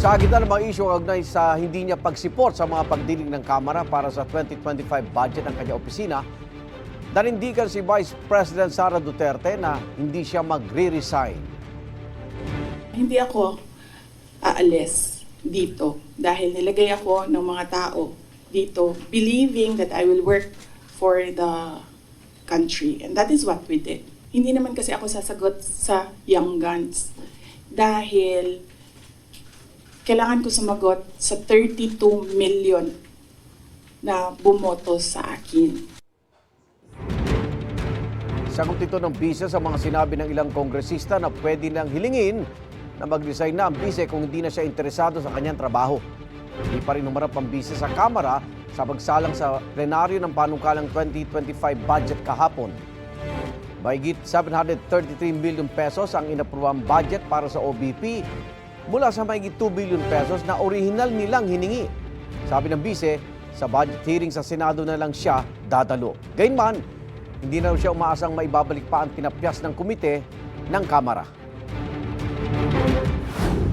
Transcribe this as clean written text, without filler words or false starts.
Sa gitna ng mga isyu kaugnay sa hindi niya pagsiport sa mga pagdinig ng Kamara para sa 2025 budget ng kanyang opisina, nanindigan si Vice President Sara Duterte na hindi siya magre-resign. Hindi ako aalis dito dahil nilagay ako ng mga tao dito believing that I will work for the country. And that is what we did. Hindi naman kasi ako sasagot sa young guns dahil kailangan ko sumagot sa 32 million na bumoto sa akin. Sagot ito ng bise sa mga sinabi ng ilang kongresista na pwede nang hilingin na mag-resign na ang bise kung hindi na siya interesado sa kanyang trabaho. Hindi pa rin humarap ang bise sa Kamara sa pagsalang sa plenaryo ng panukalang 2025 budget kahapon. Mahigit 733 million pesos ang inaprobang budget para sa OBP mula sa mahigit 2 billion pesos na orihinal nilang hiningi. Sabi ng bise, sa budget hearing sa Senado na lang siya dadalo. Gayunman, hindi na siya umaasang maibabalik pa ang tinapyas ng komite ng Kamara.